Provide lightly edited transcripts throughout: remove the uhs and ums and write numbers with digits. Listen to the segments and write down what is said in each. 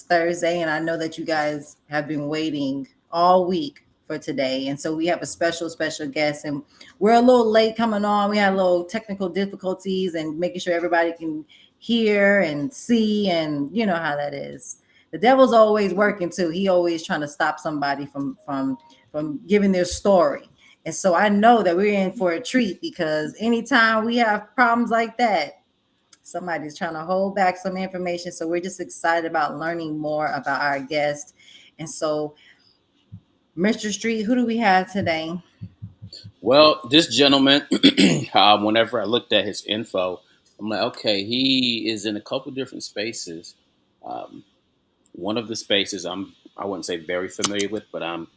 Thursday, and I know that you guys have been waiting all week for today. And so we have a special guest, and we're a little late coming on. We had a little technical difficulties and making sure everybody can hear and see, and you know how that is. The devil's always working too. He always trying to stop somebody from giving their story. And so I know that we're in for a treat because anytime we have problems like that, somebody's trying to hold back some information. So we're just excited about learning more about our guest. And so, Mr. Street, who do we have today? Well, this gentleman, whenever I looked at his info, I'm like, okay, he is in a couple different spaces. Um, one of the spaces I wouldn't say very familiar with, but I'm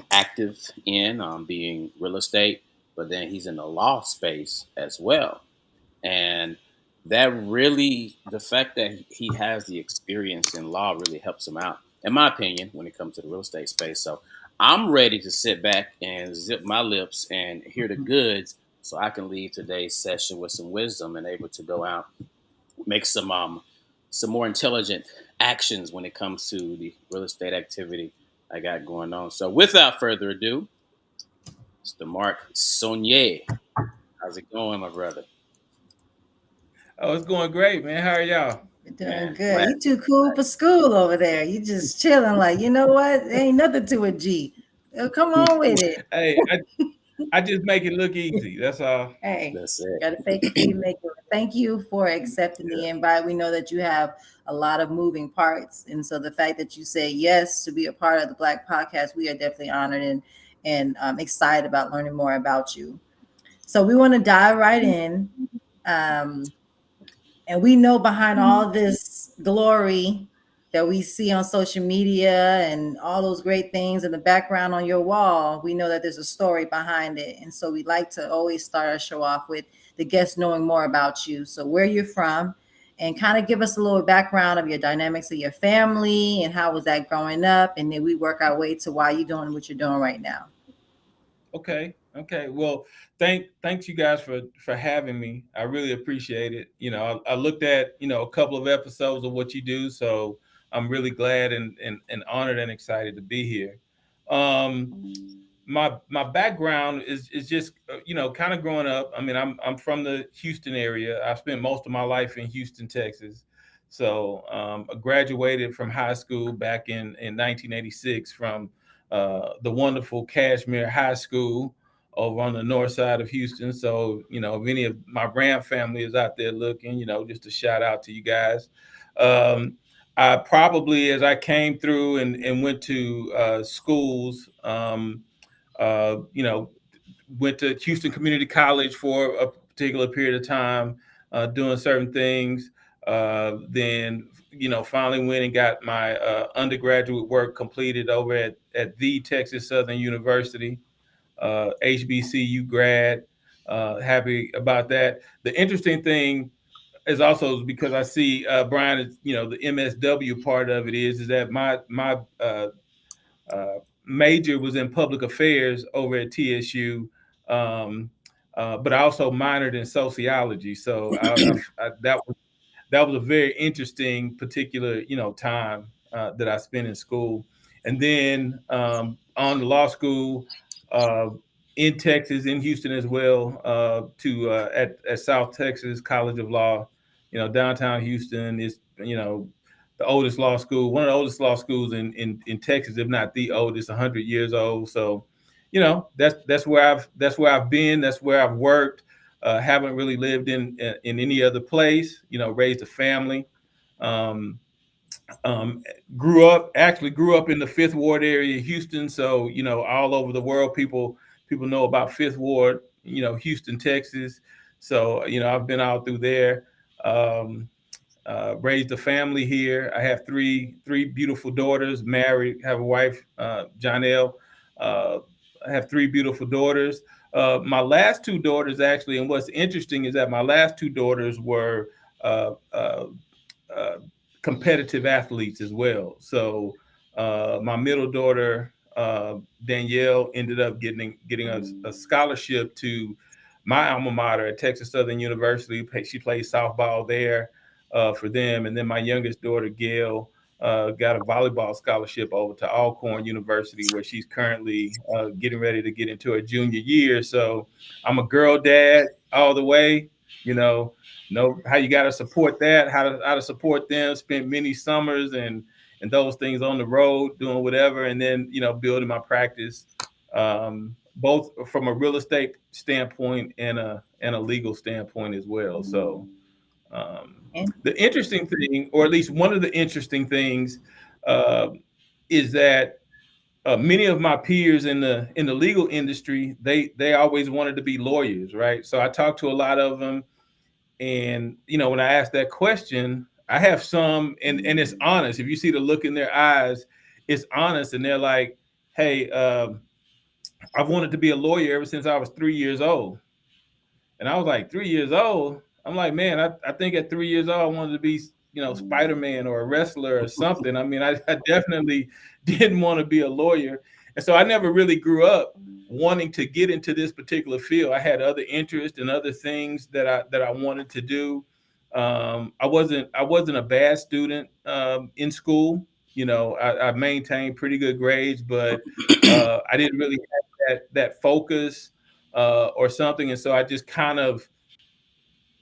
active in, being real estate. But then he's in the law space as well, and that really, the fact that he has the experience in law really helps him out, in my opinion, when it comes to the real estate space. So I'm ready to sit back and zip my lips and hear the goods, so I can leave today's session with some wisdom and able to go out, make some more intelligent actions when it comes to the real estate activity I got going on. So without further ado, Mr. Mark Sonnier. How's it going, my brother? Oh, it's going great, man. How are y'all? You're doing Man, good. glad. You too cool for school over there. You just chilling, like, you know what? There ain't nothing to a G. Come on with it. Hey, I just make it look easy. That's all. Hey, That's it. got to fake it till you make it. Thank you for accepting the invite. We know that you have a lot of moving parts, and so the fact that you say yes to be a part of the Black Podcast, we are definitely honored and excited about learning more about you. So we want to dive right in. Um, and we know behind all this glory that we see on social media and all those great things in the background on your wall, we know that there's a story behind it. And so we like to always start our show off with the guests knowing more about you. So where you're from, and kind of give us a little background of your dynamics of your family and how was that growing up. And then we work our way to why you're doing what you're doing right now. Okay. Okay. Well, thanks you guys for having me. I really appreciate it. I looked at a couple of episodes of what you do, so I'm really glad and honored and excited to be here. Um, my background is just kind of growing up. I mean, I'm from the Houston area. I spent most of my life in Houston, Texas. So I graduated from high school back in 1986 from the wonderful Cashmere High School over on the north side of Houston. So if any of my Ram family is out there looking, just a shout out to you guys. Um, I probably, as I came through and went to schools. You know, went to Houston Community College for a particular period of time, doing certain things. Then, finally went and got my undergraduate work completed over at the Texas Southern University, HBCU grad. Happy about that. The interesting thing is also because I see Brian, the MSW part of it is that my major was in public affairs over at TSU, um, but I also minored in sociology. So that was a very interesting particular time that I spent in school, and then on to law school uh, in Texas, in Houston as well, to at South Texas College of Law. Downtown Houston is the oldest law school, one of the oldest law schools in Texas, if not the oldest, 100 years old. So, that's where I've been. That's where I've worked. Haven't really lived in any other place. Raised a family. Um, um, grew up in the Fifth Ward area, of Houston. So all over the world, people know about Fifth Ward. Houston, Texas. So I've been out through there. Um, Raised a family here. I have three beautiful daughters. Married, have a wife, Jonelle. Uh, I have three beautiful daughters. My last two daughters, actually, and what's interesting is that my last two daughters were uh, uh, uh, competitive athletes as well. So my middle daughter, Danielle, ended up getting a scholarship to my alma mater at Texas Southern University. She played softball there for them, and then my youngest daughter, Gail, got a volleyball scholarship over to Alcorn University, where she's currently getting ready to get into her junior year. So I'm a girl dad all the way. You know how you got to support that, how to support them. Spent many summers and those things on the road doing whatever, and then building my practice, both from a real estate standpoint and a legal standpoint as well. So And the interesting thing, or at least one of the interesting things, uh, is that many of my peers in the legal industry, they always wanted to be lawyers, right? So I talked to a lot of them, and when I ask that question, I have some, and it's honest. If you see the look in their eyes, it's honest, and they're like, "Hey, I've wanted to be a lawyer ever since I was 3 years old." And I was like, 3 years old? I'm like, man, I think at 3 years old, I wanted to be, Spider-Man or a wrestler or something. I mean, I definitely didn't want to be a lawyer. And so I never really grew up wanting to get into this particular field. I had other interests and other things that I wanted to do. I wasn't a bad student in school. I maintained pretty good grades, but I didn't really have that focus or something. And so I just kind of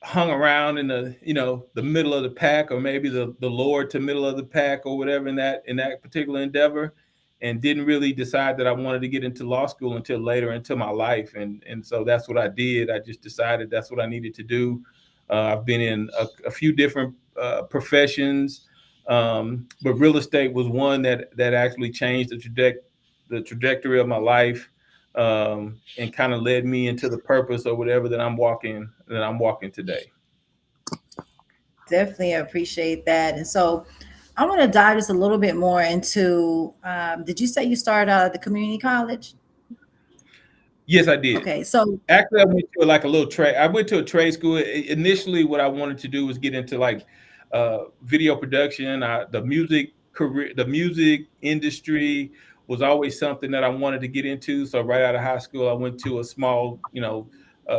hung around in the middle of the pack, or maybe the lower to middle of the pack, or whatever, in that particular endeavor, and didn't really decide that I wanted to get into law school until later into my life. And so that's what I did. I just decided that's what I needed to do. I've been in a few different professions, but real estate was one that actually changed the trajectory of my life, and kind of led me into the purpose or whatever that I'm walking today. definitely appreciate that. And so I want to dive just a little bit more into, did you say you started out at the community college? Yes, I did. Okay, so Actually, I went to like a little trade. I went to a trade school. Initially, what I wanted to do was get into like video production. The music industry was always something that I wanted to get into. So right out of high school, I went to a small,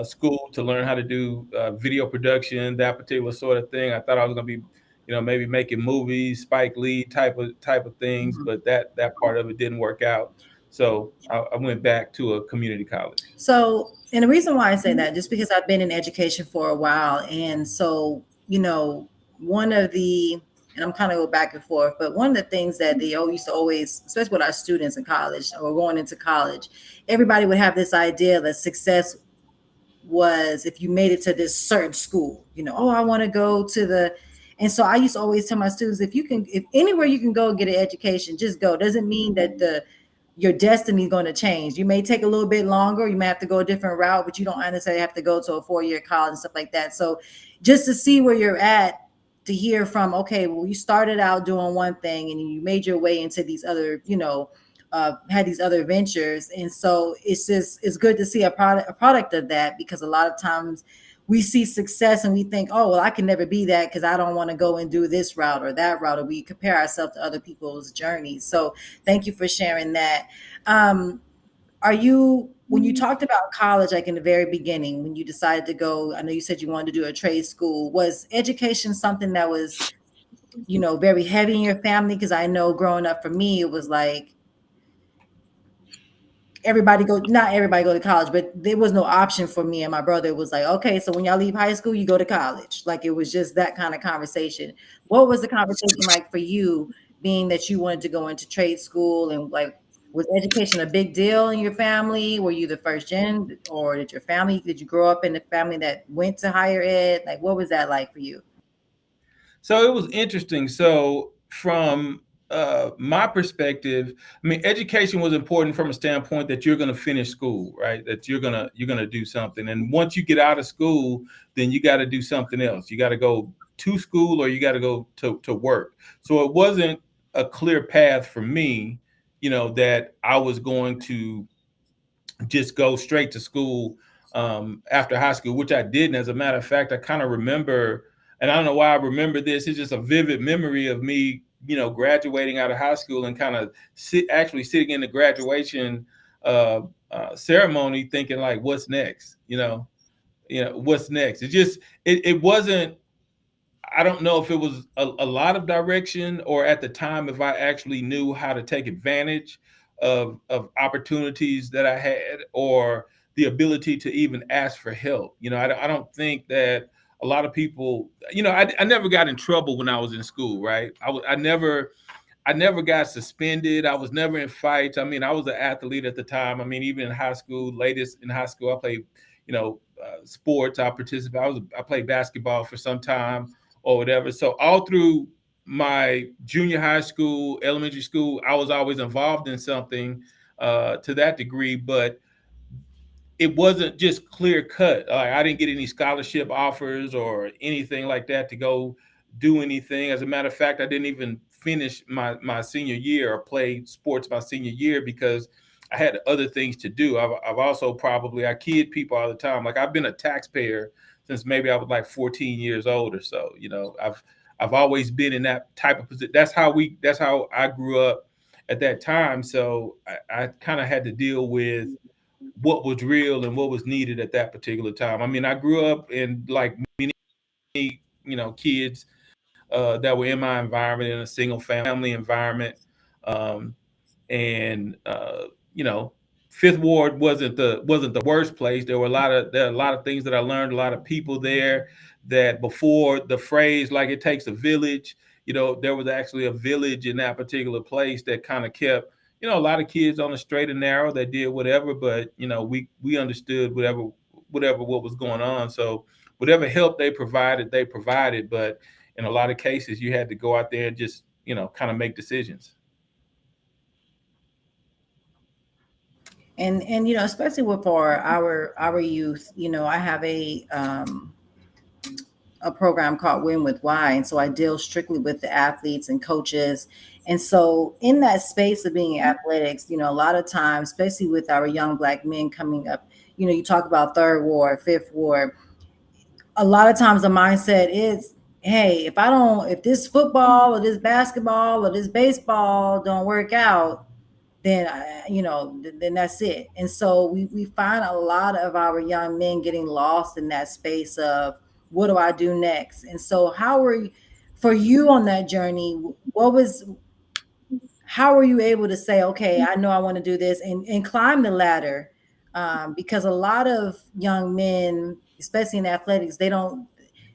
school to learn how to do video production, that particular sort of thing. I thought I was going to be, maybe making movies, Spike Lee type of things, but that part of it didn't work out. So I went back to a community college. and the reason why I say that, just because I've been in education for a while, and so one of the, and I'm kind of go back and forth, but one of the things that they used to always, especially with our students in college or going into college, everybody would have this idea that success was if you made it to this certain school. Oh, I want to go to the, and so I used to always tell my students, if anywhere you can go get an education, just go. Doesn't mean that your destiny is going to change. You may take a little bit longer. You may have to go a different route, but you don't necessarily have to go to a 4-year college and stuff like that. So just to see where you're at, to hear from, okay, well, you started out doing one thing and you made your way into these other, had these other ventures. And so it's good to see a product of that, because a lot of times we see success and we think, oh, well, I can never be that because I don't want to go and do this route or that route, or we compare ourselves to other people's journeys. So thank you for sharing that. Um, when you talked about college, like in the very beginning, when you decided to go, I know you said you wanted to do a trade school, was education something that was, very heavy in your family? Because I know growing up for me, it was like, not everybody go to college, but there was no option for me and my brother. It was like, okay, so when y'all leave high school, you go to college. Like, it was just that kind of conversation. What was the conversation like for you, being that you wanted to go into trade school? And like, was education a big deal in your family? Were you the first gen, or did you grow up in a family that went to higher ed? Like, what was that like for you? So it was interesting. So from my perspective, I mean, education was important from a standpoint that you're going to finish school, right? That you're gonna do something, and once you get out of school, then you got to do something else. You got to go to school, or you got to go to work. So it wasn't a clear path for me, that I was going to just go straight to school after high school, which I didn't. As a matter of fact, I kind of remember, and I don't know why I remember this. It's just a vivid memory of me, graduating out of high school and kind of actually sitting in the graduation ceremony, thinking like, "What's next?" What's next? It wasn't. I don't know if it was a lot of direction, or at the time if I actually knew how to take advantage of opportunities that I had, or the ability to even ask for help. I don't think that a lot of people, I never got in trouble when I was in school, right? I never got suspended. I was never in fights. I mean, I was an athlete at the time. I mean, even in high school, latest in high school, I played, sports. I participated. I played basketball for some time or whatever. So all through my junior high school, elementary school, I was always involved in something to that degree. But it wasn't just clear cut. Like, I didn't get any scholarship offers or anything like that to go do anything. As a matter of fact, I didn't even finish my senior year or play sports my senior year because I had other things to do. I've also probably, I kid people all the time. Like, I've been a taxpayer since maybe I was like 14 years old or so. I've always been in that type of position. That's how I grew up at that time. So I kind of had to deal with what was real and what was needed at that particular time. I mean, I grew up in, like many, kids that were in my environment, in a single family environment. Um, and you know, Fifth Ward wasn't the worst place. There are a lot of things that I learned, a lot of people there that before the phrase like it takes a village, there was actually a village in that particular place that kind of kept, a lot of kids on the straight and narrow that did whatever, but we understood whatever what was going on. So whatever help they provided, but in a lot of cases you had to go out there and just, kind of make decisions. And especially with our youth, I have a program called Win with Why, and so I deal strictly with the athletes and coaches. And so in that space of being in athletics, a lot of times, especially with our young black men coming up, you talk about third ward, fifth ward. A lot of times the mindset is, hey, if this football or this basketball or this baseball don't work out, then then that's it. And so we find a lot of our young men getting lost in that space of, what do I do next? And so how were you, for you on that journey, what was how were you able to say, okay, I know I want to do this, and climb the ladder? Because a lot of young men, especially in athletics, they don't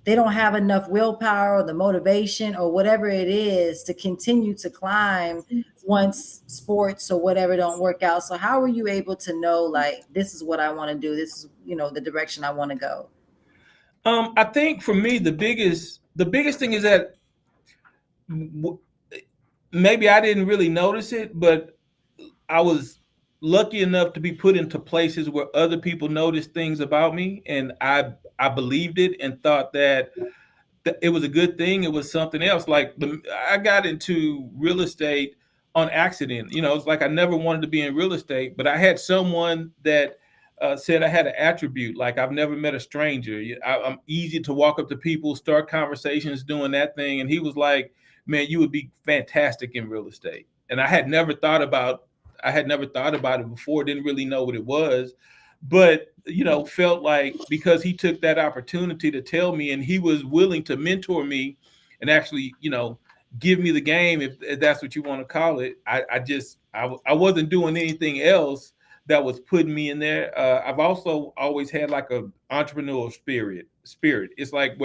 have enough willpower or the motivation or whatever it is to continue to climb once sports or whatever don't work out. So how were you able to know, like, this is what I want to do, this is the direction I want to go? I think for me the biggest thing is that w- maybe I didn't really notice it, but I was lucky enough to be put into places where other people noticed things about me, and I believed it and thought that it was a good thing. It was something else. Like, I got into real estate on accident. It's like I never wanted to be in real estate, but I had someone that said I had an attribute. Like, I've never met a stranger. I'm easy to walk up to people, start conversations, doing that thing. And he was like, "Man, you would be fantastic in real estate." And I had never thought about it before. Didn't really know what it was, but felt like because he took that opportunity to tell me, and he was willing to mentor me and actually, give me the game, if that's what you want to call it. I wasn't doing anything else that was putting me in there. I've also always had like a entrepreneurial spirit. It's like,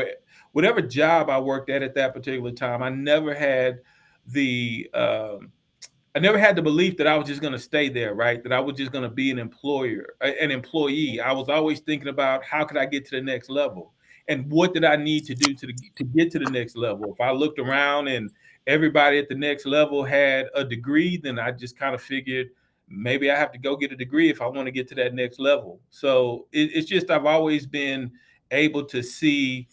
whatever job I worked at that particular time, the I never had the belief that I was just going to stay there, right? That I was just going to be an employee. I was always thinking about, how could I get to the next level, and what did I need to do to get to the next level. If I looked around and everybody at the next level had a degree, then I just kind of figured maybe I have to go get a degree if I want to get to that next level. So it's just, I've always been able to see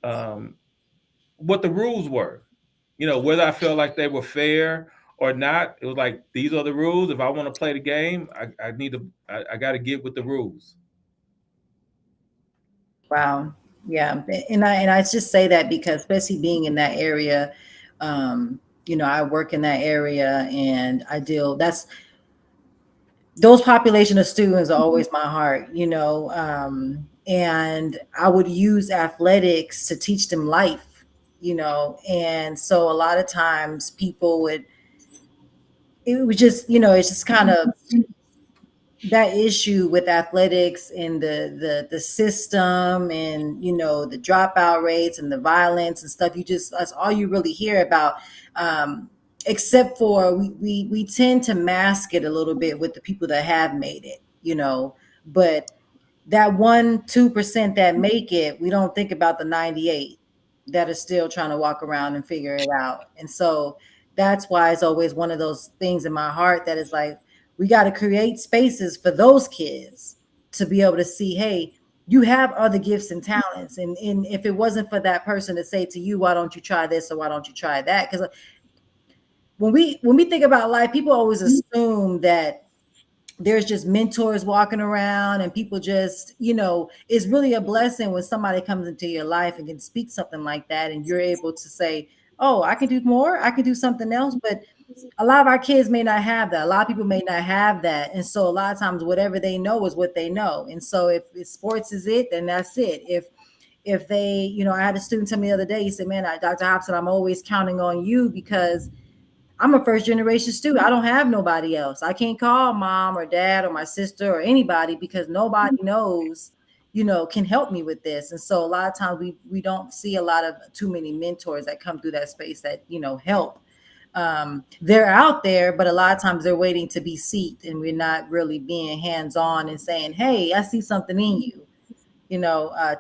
um, what the rules were, whether I felt like they were fair or not. It was like, these are the rules. If I want to play the game, I got to get with the rules. Wow. Yeah. And I just say that because, especially being in that area, I work in that area, and that's those population of students are always my heart, and I would use athletics to teach them life. and so a lot of times people would, it was just, it's just kind of that issue with athletics and the system, and the dropout rates and the violence and stuff. That's all you really hear about. Except for we tend to mask it a little bit with the people that have made it, but that 1-2% that make it, we don't think about the 98 that are still trying to walk around and figure it out. And so that's why it's always one of those things in my heart that is like, we got to create spaces for those kids to be able to see, hey, you have other gifts and talents. And if it wasn't for that person to say to you, why don't you try this or why don't you try that? Because when we think about life, people always assume that there's just mentors walking around and people just, it's really a blessing when somebody comes into your life and can speak something like that, and you're able to say, oh, I can do more, I can do something else. But a lot of our kids may not have that. A lot of people may not have that. And so a lot of times whatever they know is what they know. And so if sports is it, then that's it. If they, I had a student tell me the other day, he said, man, Dr. Hobson, I'm always counting on you because I'm a first generation student. I don't have nobody else. I can't call mom or dad or my sister or anybody because nobody knows, can help me with this. And so a lot of times we don't see a lot of too many mentors that come through that space that, help. They're out there, but a lot of times they're waiting to be seeked, and we're not really being hands on and saying, hey, I see something in you.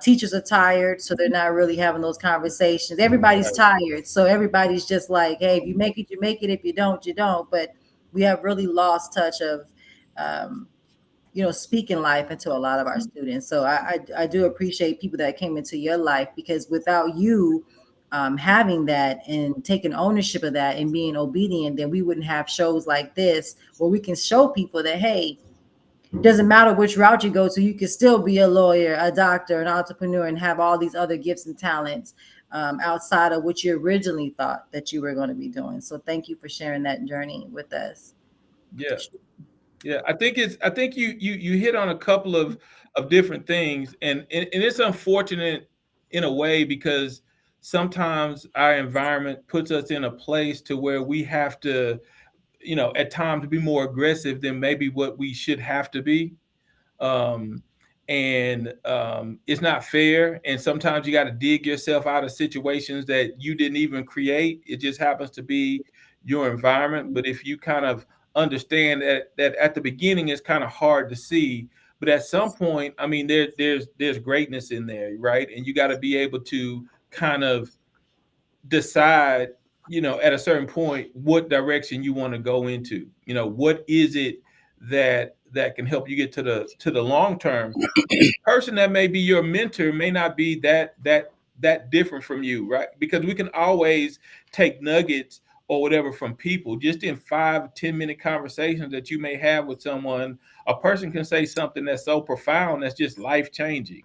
Teachers are tired, so they're not really having those conversations. Everybody's tired, so everybody's just like, hey, if you make it, you make it. If you don't, you don't. But we have really lost touch of um, speaking life into a lot of our students. So I do appreciate people that came into your life, because without you having that and taking ownership of that and being obedient, then we wouldn't have shows like this where we can show people that, hey, doesn't matter which route you go to, you can still be a lawyer, a doctor, an entrepreneur, and have all these other gifts and talents outside of what you originally thought that you were going to be doing. So thank you for sharing that journey with us. Yeah. Yeah, I think you hit on a couple of different things, and it's unfortunate in a way because sometimes our environment puts us in a place to where we have to, at times be more aggressive than maybe what we should have to be. um, and it's not fair. And sometimes you got to dig yourself out of situations that you didn't even create. It just happens to be your environment. But if you kind of understand that at the beginning it's kind of hard to see, but at some point, I mean, there's greatness in there, right? And you got to be able to kind of decide, at a certain point what direction you want to go into. What is it that can help you get to the long term. Person that may be your mentor may not be that different from you, right? Because we can always take nuggets or whatever from people. Just in 5-10 minute conversations that you may have with someone, a person can say something that's so profound that's just life changing.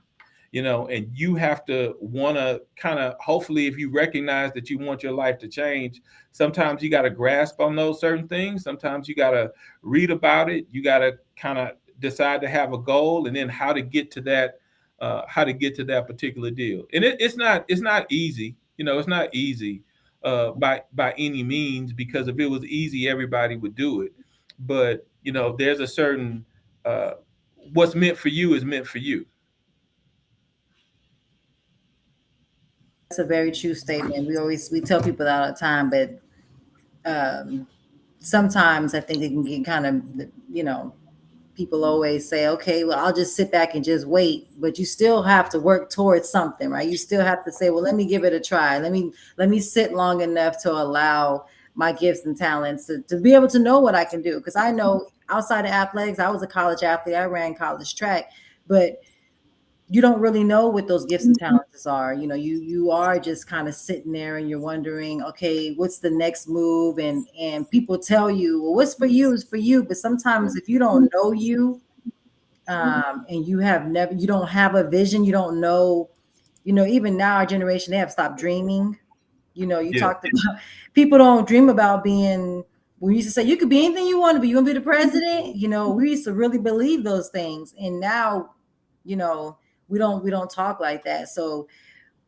And you have to want to kind of, hopefully, if you recognize that you want your life to change, sometimes you got to grasp on those certain things. Sometimes you got to read about it. You got to kind of decide to have a goal, and then how to get to that particular deal. And it's not easy. It's not easy by any means, because if it was easy, everybody would do it. But there's a certain uh, what's meant for you is meant for you. That's a very true statement. We tell people that all the time, but um, sometimes I think it can get kind of, you know, people always say, okay, well, I'll just sit back and just wait. But you still have to work towards something, right? You still have to say, well, let me give it a try. Let me sit long enough to allow my gifts and talents to be able to know what I can do. Because I know outside of athletics, I was a college athlete, I ran college track, but you don't really know what those gifts and talents are. You are just kind of sitting there and you're wondering, okay, what's the next move? And people tell you, well, what's for you is for you. But sometimes if you don't know you, and you don't have a vision, you don't know, even now our generation, they have stopped dreaming. You Yeah. talked about people don't dream about being, we used to say you could be anything you want to be, you want to be the president. We used to really believe those things. And now, you know we don't talk like that. So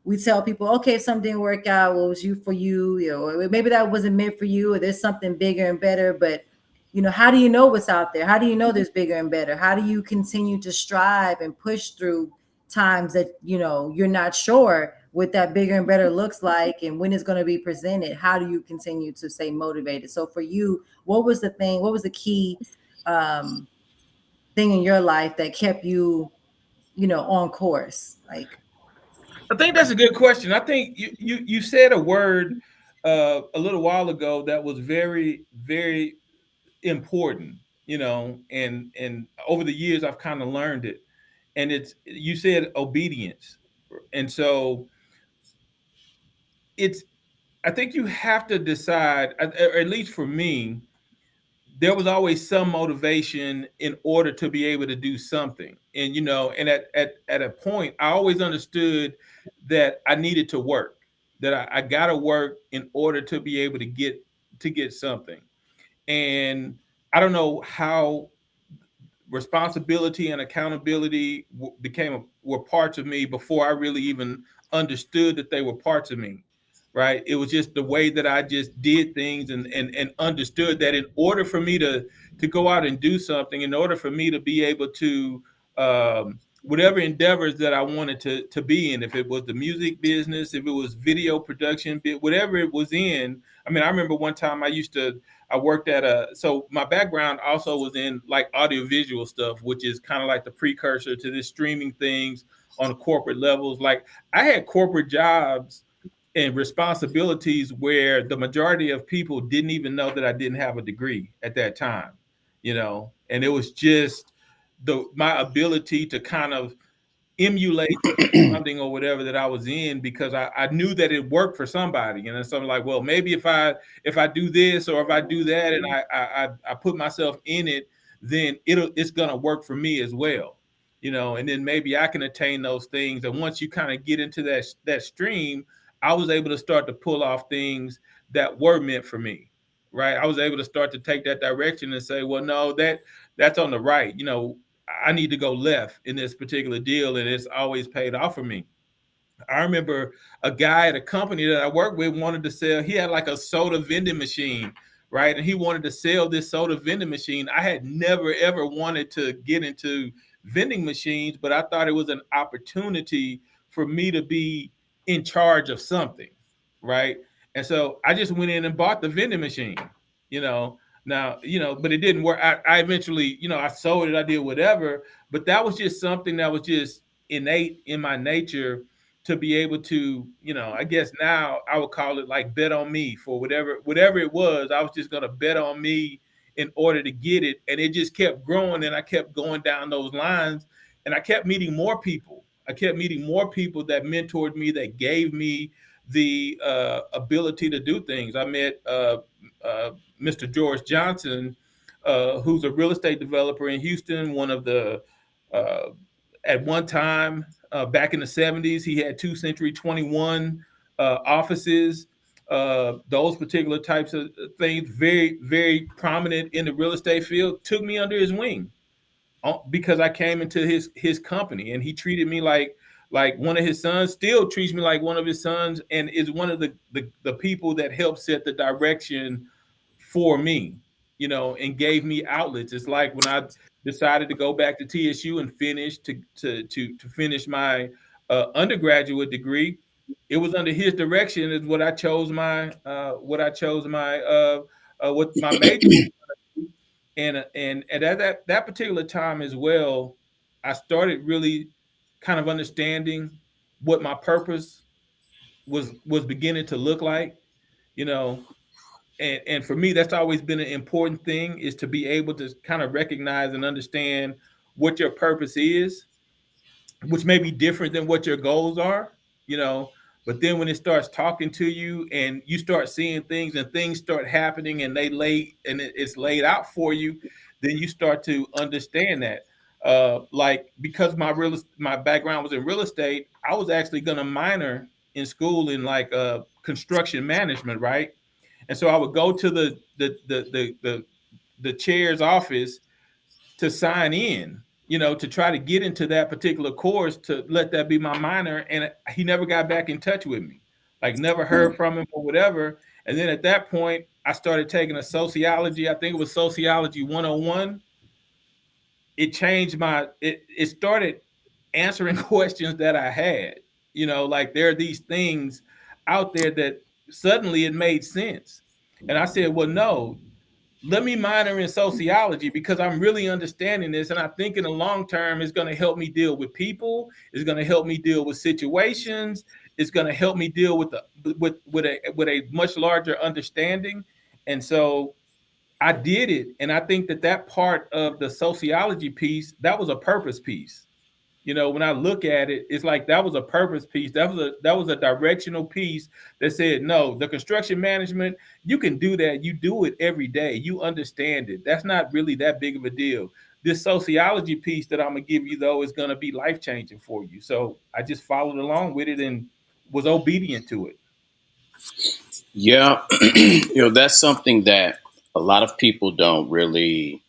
we tell people, okay, if something didn't work out, what was you for you? You know, or maybe that wasn't meant for you, or there's something bigger and better. But how do you know what's out there? How do you know there's bigger and better? How do you continue to strive and push through times that you're not sure what that bigger and better looks like and when it's going to be presented? How do you continue to stay motivated? So for you, what was the thing? What was the key um, thing in your life that kept you, on course? Like, I think that's a good question. I think you said a word a little while ago that was very very important. And over the years I've kind of learned it, and it's you said obedience, and so it's I think you have to decide, or at least for me, there was always some motivation in order to be able to do something. And at a point I always understood that I needed to work, that I gotta work in order to be able to get something. And I don't know how responsibility and accountability were parts of me before I really even understood that they were parts of me. Right? It was just the way that I just did things, and understood that in order for me to go out and do something, in order for me to be able to whatever endeavors that I wanted to be in, if it was the music business, if it was video production, whatever it was in. I mean, I remember one time I worked at so my background also was in like audiovisual stuff, which is kind of like the precursor to this streaming things on corporate levels. Like, I had corporate jobs and responsibilities where the majority of people didn't even know that I didn't have a degree at that time, and it was just my ability to kind of emulate something or whatever that I was in, because I knew that it worked for somebody. And then something like, well, maybe if I do this or if I do that, and I put myself in it, then it's gonna work for me as well. And then maybe I can attain those things. And once you kind of get into that stream, I was able to start to pull off things that were meant for me. Right. I was able to start to take that direction and say, well, no, that's on the right. I need to go left in this particular deal, and it's always paid off for me. I remember a guy at a company that I worked with wanted to sell. He had like a soda vending machine, right? And he wanted to sell this soda vending machine. I had never ever wanted to get into vending machines, but I thought it was an opportunity for me to be in charge of something, right? And so I just went in and bought the vending machine, you know. Now, but it didn't work. I eventually, I sold it, I did whatever, but that was just something that was just innate in my nature, to be able to, I guess now I would call it like bet on me for whatever it was. I was just gonna bet on me in order to get it. And it just kept growing, and I kept going down those lines, and I kept meeting more people. I kept meeting more people that mentored me, that gave me the ability to do things. I met Mr. George Johnson, who's a real estate developer in Houston, one of the uh, at one time, back in the 70s, he had two Century 21 offices. Those particular types of things, very, very prominent in the real estate field, took me under his wing, because I came into his company, and he treated me like one of his sons, still treats me like one of his sons, and is one of the people that helped set the direction for me, and gave me outlets. It's like when I decided to go back to TSU and to finish my undergraduate degree, it was under his direction is what my major was. And at that particular time as well, I started really kind of understanding what my purpose was beginning to look like, you know. And for me, that's always been an important thing, is to be able to kind of recognize and understand what your purpose is, which may be different than what your goals are, you know. But then when it starts talking to you, and you start seeing things, and things start happening, and it's laid out for you, then you start to understand that. Like, because my background was in real estate, I was actually going to minor in school in like construction management, right? And so I would go to the chair's office to sign in, to try to get into that particular course to let that be my minor. And he never got back in touch with me, like never heard from him or whatever. And then at that point, I started taking a sociology. I think it was sociology 101. It changed it started answering questions that I had. Like there are these things out there that suddenly it made sense. And I said, well, no, let me minor in sociology because I'm really understanding this. And I think in the long term, it's going to help me deal with people. It's going to help me deal with situations. It's going to help me deal with a much larger understanding. And so I did it. And I think that part of the sociology piece, that was a purpose piece. When I look at it, it's like that was a purpose piece. That was a directional piece that said, no, the construction management, you can do that. You do it every day. You understand it. That's not really that big of a deal. This sociology piece that I'm gonna give you though is gonna be life changing for you. So I just followed along with it and was obedient to it. Yeah, that's something that a lot of people don't really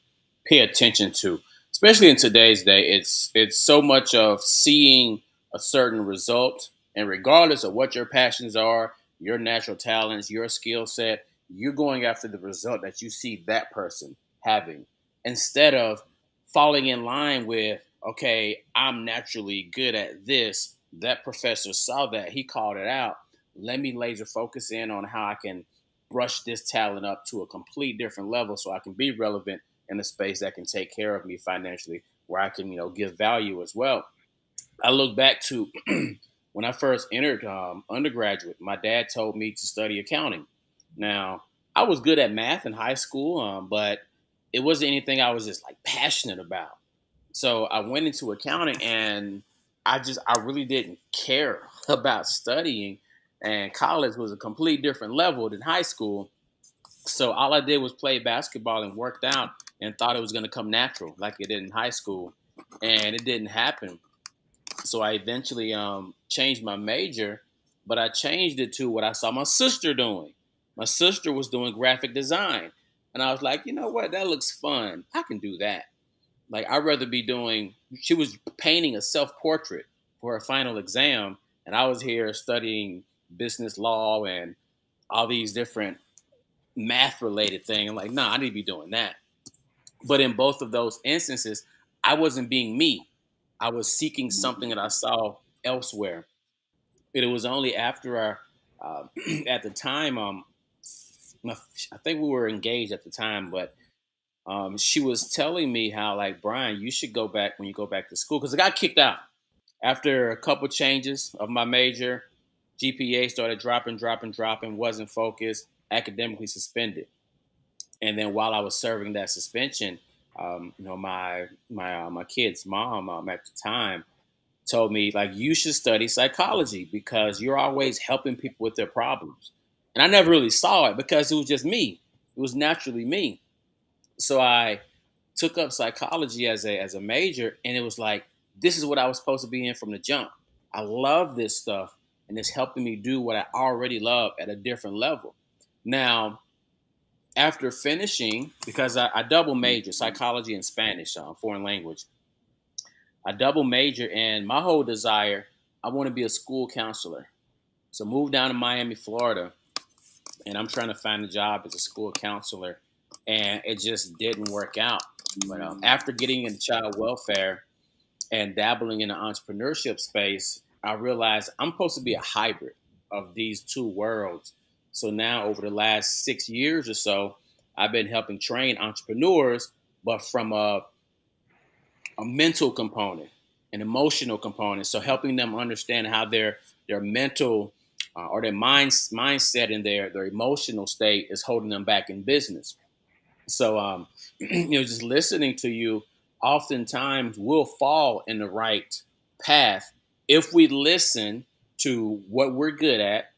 pay attention to, especially in today's day. It's so much of seeing a certain result, and regardless of what your passions are, your natural talents, your skill set, you're going after the result that you see that person having, instead of falling in line with, okay, I'm naturally good at this. That professor saw that, he called it out. Let me laser focus in on how I can brush this talent up to a complete different level so I can be relevant in a space that can take care of me financially, where I can, give value as well. I look back to when I first entered undergraduate. My dad told me to study accounting. Now, I was good at math in high school, but it wasn't anything I was just like passionate about. So I went into accounting, and I really didn't care about studying. And college was a complete different level than high school. So all I did was play basketball and worked out and thought it was going to come natural like it did in high school. And it didn't happen. So I eventually changed my major, but I changed it to what I saw my sister doing. My sister was doing graphic design. And I was like, you know what? That looks fun. I can do that. Like, I'd rather be doing, she was painting a self portrait for her final exam. And I was here studying business law and all these different math related things. I'm like, nah, I need to be doing that. But in both of those instances, I wasn't being me. I was seeking something that I saw elsewhere. But it was only after at the time, I think we were engaged at the time, but she was telling me how, like, Brian, you should go back when you go back to school, because I got kicked out after a couple changes of my major. GPA started dropping, wasn't focused, academically suspended. And then while I was serving that suspension, my kid's mom at the time told me, like, you should study psychology because you're always helping people with their problems. And I never really saw it because it was just me. It was naturally me. So I took up psychology as a major, and it was like, this is what I was supposed to be in from the jump. I love this stuff, and it's helping me do what I already love at a different level. Now, after finishing, because I double major psychology and Spanish, foreign language. I double major, and my whole desire, I want to be a school counselor. So moved down to Miami, Florida, and I'm trying to find a job as a school counselor, and it just didn't work out. But after getting into child welfare and dabbling in the entrepreneurship space, I realized I'm supposed to be a hybrid of these two worlds. So now, over the last 6 years or so, I've been helping train entrepreneurs, but from a mental component, an emotional component. So helping them understand how their mental or their mindset and their emotional state is holding them back in business. So just listening to you, oftentimes we'll fall in the right path if we listen to what we're good at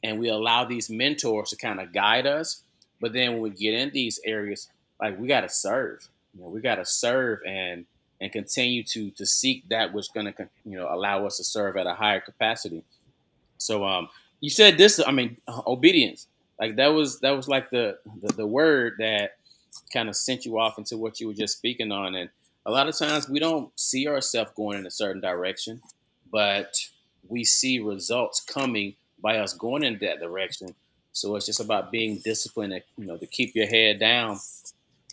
and we allow these mentors to kind of guide us. But then when we get in these areas, like, we got to serve. We got to serve and continue to seek that which going to allow us to serve at a higher capacity. So you said this. I mean, obedience. Like, that was like the word that kind of sent you off into what you were just speaking on. And A lot of times we don't see ourselves going in a certain direction, but we see results coming by us going in that direction. So it's just about being disciplined, to keep your head down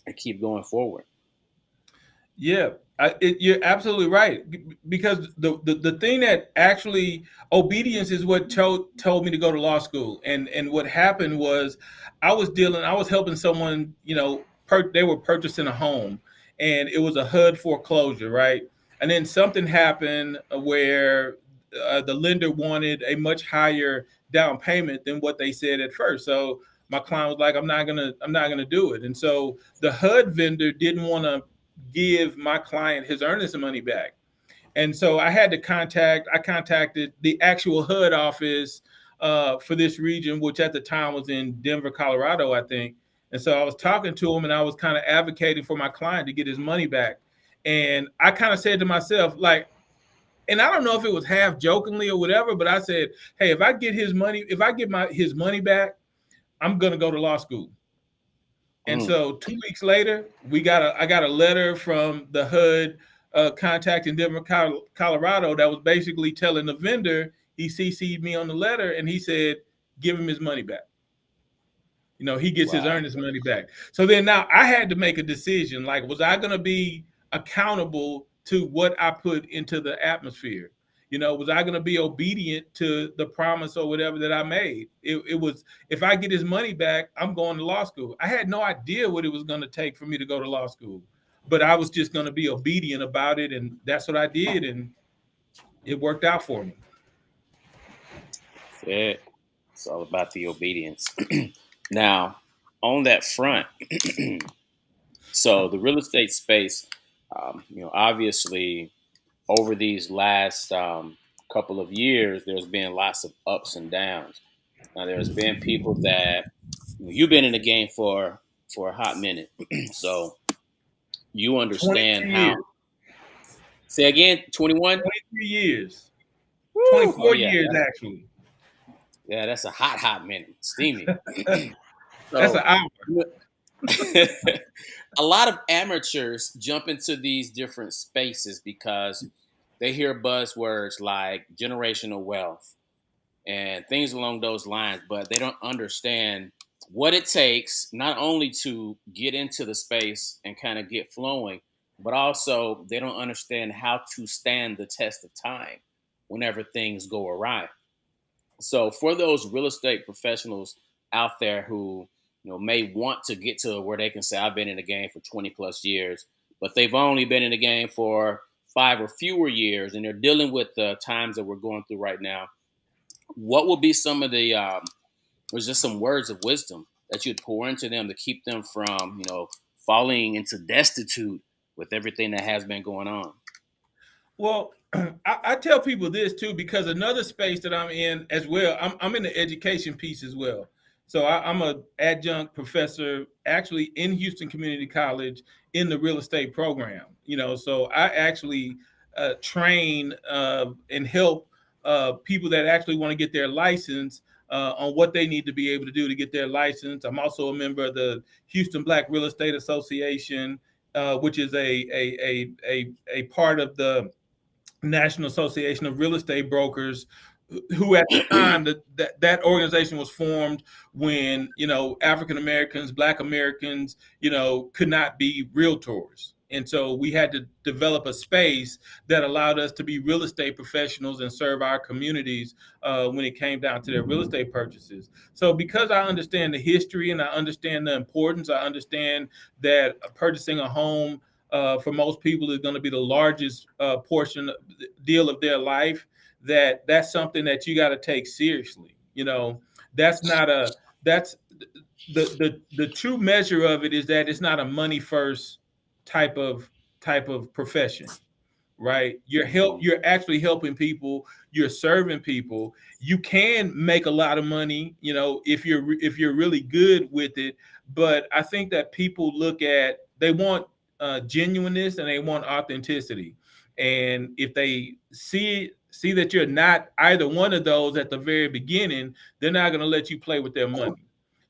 and keep going forward. Yeah, you're absolutely right. Because the thing that actually obedience is what told me to go to law school. And what happened was I was helping someone, they were purchasing a home, and it was a HUD foreclosure, right? And then something happened where the lender wanted a much higher down payment than what they said at first. So my client was like, I'm not gonna do it. And so the HUD vendor didn't want to give my client his earnest money back. And so I contacted the actual HUD office for this region, which at the time was in Denver, Colorado, I think. And so I was talking to him, and I was kind of advocating for my client to get his money back. And I kind of said to myself, like, and I don't know if it was half jokingly or whatever, but I said, hey, if I get his money back, I'm gonna go to law school. And Mm, so 2 weeks later, I got a letter from the HUD contact in Denver, Colorado, that was basically telling the vendor, he CC'd me on the letter, and he said, give him his money back. He gets his wow. earnest money back. So then now I had to make a decision. Like, was I going to be accountable to what I put into the atmosphere? Was I going to be obedient to the promise or whatever that I made? It was, if I get his money back, I'm going to law school. I had no idea what it was going to take for me to go to law school, but I was just going to be obedient about it. And that's what I did. And it worked out for me. That's it. It's all about the obedience. Now, on that front, so the real estate space, obviously over these last couple of years, there's been lots of ups and downs. Now, there's been people that you've been in the game for a hot minute, so you understand 23 how. years, Say again, 21. 23 years, Woo! Oh 24 yeah, years, actually. that's a hot minute, steamy. That's an So hour. a lot of amateurs jump into these different spaces because they hear buzzwords like generational wealth and things along those lines, but they don't understand what it takes not only to get into the space and kind of get flowing, but also they don't understand how to stand the test of time whenever things go awry. So for those real estate professionals out there who may want to get to where they can say I've been in the game for 20 plus years, but they've only been in the game for 5 or fewer years, and they're dealing with the times that we're going through right now, what would be some of the was just some words of wisdom that you'd pour into them to keep them from falling into destitute with everything that has been going on? Well, I tell people this too, because another space that I'm in as well, I'm in the education piece as well. So I'm a adjunct professor actually in Houston Community College in the real estate program. So I actually train and help people that actually want to get their license on what they need to be able to do to get their license. I'm also a member of the Houston Black Real Estate Association, which is a part of the National Association of Real Estate Brokers, who at the time that organization was formed when African Americans, Black Americans, could not be realtors. And so we had to develop a space that allowed us to be real estate professionals and serve our communities when it came down to their real estate purchases. So because I understand the history and I understand the importance, I understand that purchasing a home for most people is going to be the largest portion deal of their life. That's something that you got to take seriously. That's not a that's the true measure of it is that it's not a money first type of profession, right? You're actually helping people, you're serving people. You can make a lot of money, if you're really good with it. But I think that people they want genuineness and they want authenticity. And if they see that you're not either one of those at the very beginning, they're not going to let you play with their money.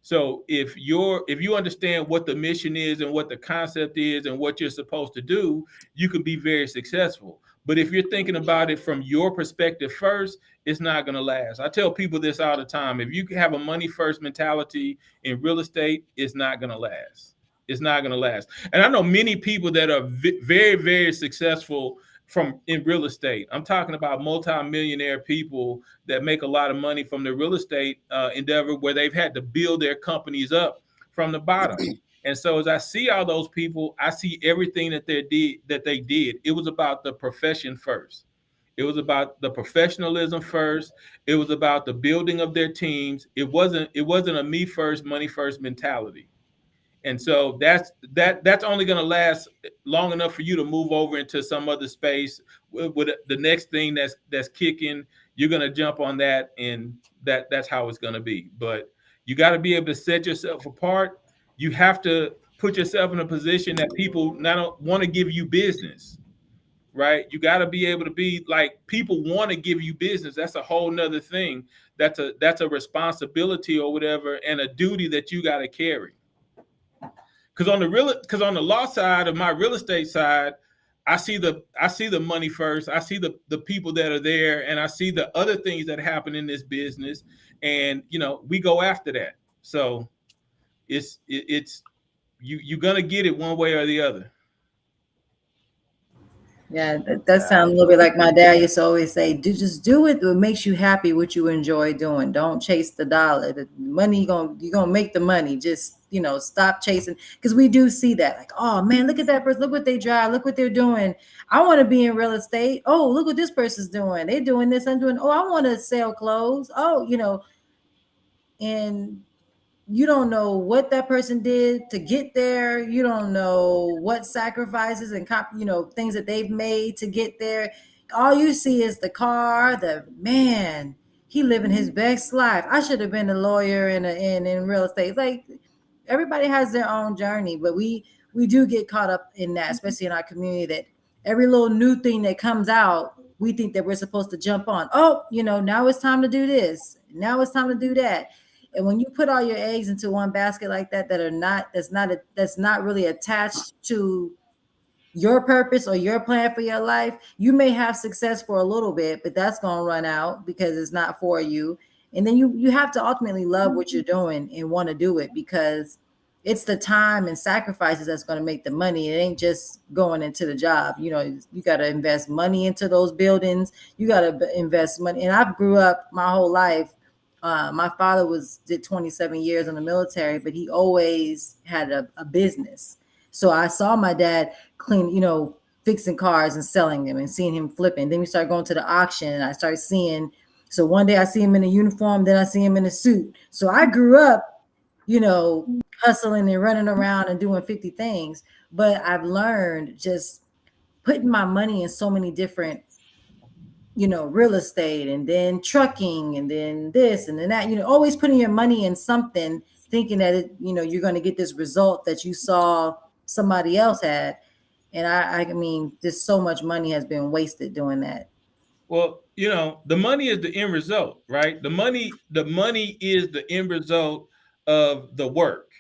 So if you understand what the mission is and what the concept is and what you're supposed to do, you can be very successful. But if you're thinking about it from your perspective first, it's not going to last. I tell people this all the time. If you have a money first mentality in real estate, it's not going to last. It's not going to last. And I know many people that are very, very successful from in real estate. I'm talking about multi-millionaire people that make a lot of money from the real estate endeavor, where they've had to build their companies up from the bottom. And so as I see all those people, I see everything that they did. It was about the profession first. It was about the professionalism first. It was about the building of their teams. It wasn't a me first, money first mentality. And so that's only going to last long enough for you to move over into some other space with the next thing that's kicking. You're going to jump on that, and that's how it's going to be. But you got to be able to set yourself apart. You have to put yourself in a position that people not want to give you business, right? You got to be able to be like, people want to give you business. That's a whole nother thing. That's a responsibility or whatever, and a duty that you got to carry. Because on the law side of my real estate side, I see the money first. I see the people that are there, and I see the other things that happen in this business, and we go after that. So it's you're gonna get it one way or the other. Yeah, that sounds a little bit like my dad used to always say, just do it what makes you happy, what you enjoy doing. Don't chase the dollar. The money, you're gonna make the money. Just, stop chasing. Because we do see that. Like, oh man, look at that person, look what they drive, look what they're doing. I want to be in real estate. Oh, look what this person's doing. They're doing this, I'm doing, oh, I want to sell clothes. Oh, and you don't know what that person did to get there. You don't know what sacrifices and things that they've made to get there. All you see is the car. The man, he living his best life. I should have been a lawyer in real estate. Like, everybody has their own journey, but we do get caught up in that, especially in our community. That every little new thing that comes out, we think that we're supposed to jump on. Oh, now it's time to do this. Now it's time to do that. And when you put all your eggs into one basket like that, that's not really attached to your purpose or your plan for your life, you may have success for a little bit, but that's going to run out because it's not for you. And then you have to ultimately love what you're doing and want to do it, because it's the time and sacrifices that's going to make the money. It ain't just going into the job. You got to invest money into those buildings. You got to invest money. And I've grew up my whole life. My father did 27 years in the military, but he always had a business. So I saw my dad clean, fixing cars and selling them and seeing him flipping. Then we started going to the auction, and I started seeing. So one day I see him in a uniform, then I see him in a suit. So I grew up, you know, hustling and running around and doing 50 things. But I've learned just putting my money in so many different, real estate, and then trucking, and then this and then that, always putting your money in something, thinking that you're going to get this result that you saw somebody else had. And I mean, just so much money has been wasted doing that. Well, the money is the end result, right? The money is the end result of the work,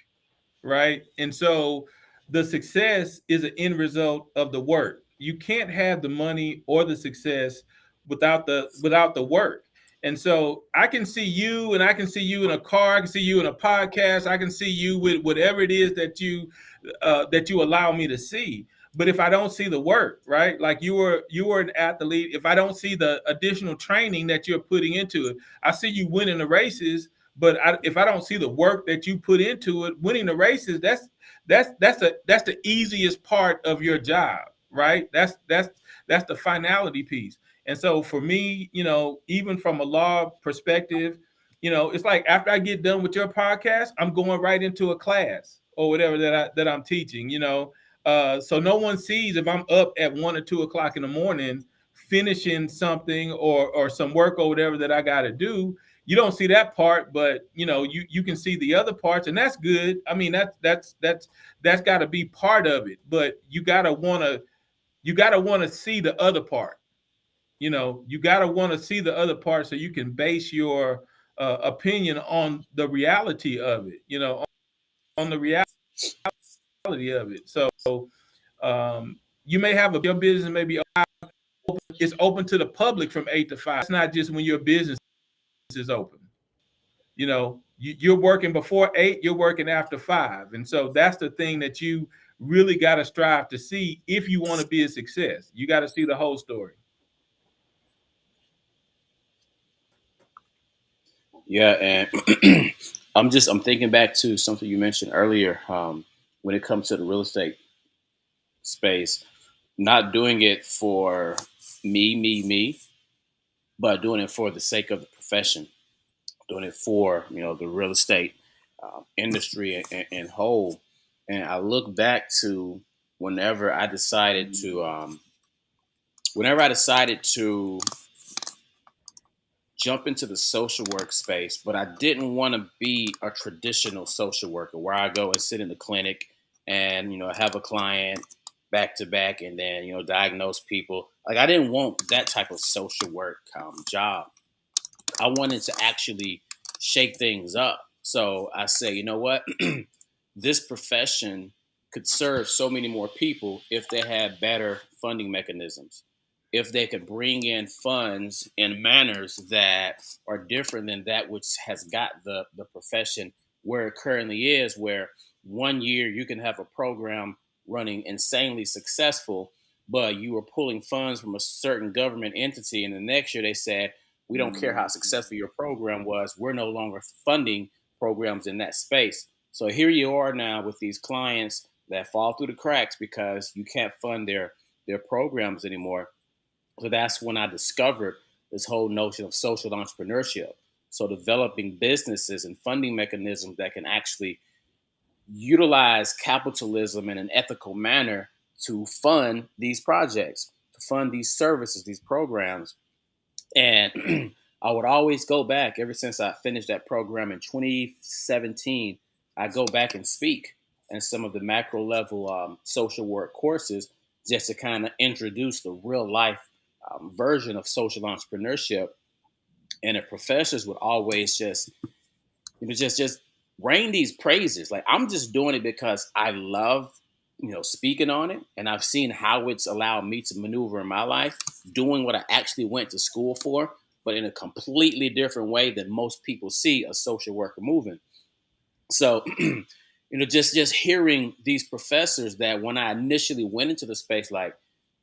right? And so the success is an end result of the work. You can't have the money or the success without the work. And so I can see you, and I can see you in a car, I can see you in a podcast, I can see you with whatever it is that you allow me to see. But if I don't see the work, right? Like you were an athlete. If I don't see the additional training that you're putting into it, I see you winning the races. But if I don't see the work that you put into it, winning the races, that's the easiest part of your job, right? That's the finality piece. And so for me, even from a law perspective, it's like after I get done with your podcast, I'm going right into a class or whatever that I'm teaching. So no one sees if I'm up at 1 or 2 o'clock in the morning finishing something or some work or whatever that I got to do. You don't see that part, but you can see the other parts, and that's good. I mean, that's got to be part of it. But you gotta wanna see the other part. You gotta want to see the other part so you can base opinion on the reality of it, on the reality of it. So you may have your business may be it's open to the public from 8 to 5. It's not just when your business is open. You're working before 8, you're working after 5, and so that's the thing that you really got to strive to see if you want to be a success. You got to see the whole story. Yeah, and I'm thinking back to something you mentioned earlier, when it comes to the real estate space, not doing it for me, but doing it for the sake of the profession, doing it for the real estate industry in whole. And I look back to whenever I decided to whenever I decided to jump into the social work space, but I didn't want to be a traditional social worker where I go and sit in the clinic and have a client back to back and then diagnose people. Like, I didn't want that type of social work job. I wanted to actually shake things up. So I say, you know what? This profession could serve so many more people if they had better funding mechanisms, if they could bring in funds in manners that are different than that which has got the profession where it currently is, where one year you can have a program running insanely successful, but you were pulling funds from a certain government entity, and the next year they said, we don't care how successful your program was, we're no longer funding programs in that space. So here you are now with these clients that fall through the cracks because you can't fund their programs anymore. So that's when I discovered this whole notion of social entrepreneurship. So developing businesses and funding mechanisms that can actually utilize capitalism in an ethical manner to fund these projects, to fund these services, these programs. And I would always go back ever since I finished that program in 2017. I go back and speak in some of the macro level social work courses just to kind of introduce the real life version of social entrepreneurship. And the professors would always just rain these praises. Like, I'm just doing it because I love speaking on it, and I've seen how it's allowed me to maneuver in my life, doing what I actually went to school for, but in a completely different way than most people see a social worker moving. So just hearing these professors that when I initially went into the space, like,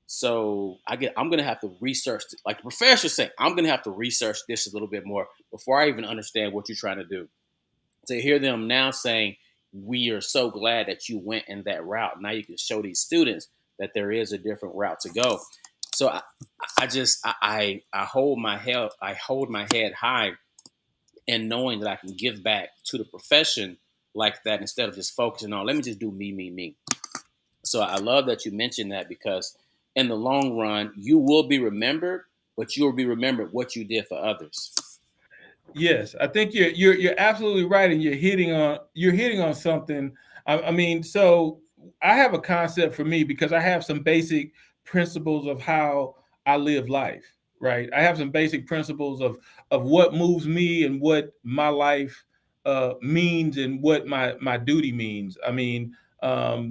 so I'm gonna have to research, like the professor said, I'm gonna have to research this a little bit more before I even understand what you're trying to do. To hear them now saying, we are so glad that you went in that route. Now you can show these students that there is a different route to go. So I hold my head high, and knowing that I can give back to the profession like that instead of just focusing on, let me just do me. So I love that you mentioned that, because in the long run you will be remembered, but you'll be remembered what you did for others. Yes, I think you're absolutely right, and you're hitting on something. I mean, so I have a concept for me because I have some basic principles of how I live life. Right, I have some basic principles of what moves me and what my life means and what my duty means. I mean, to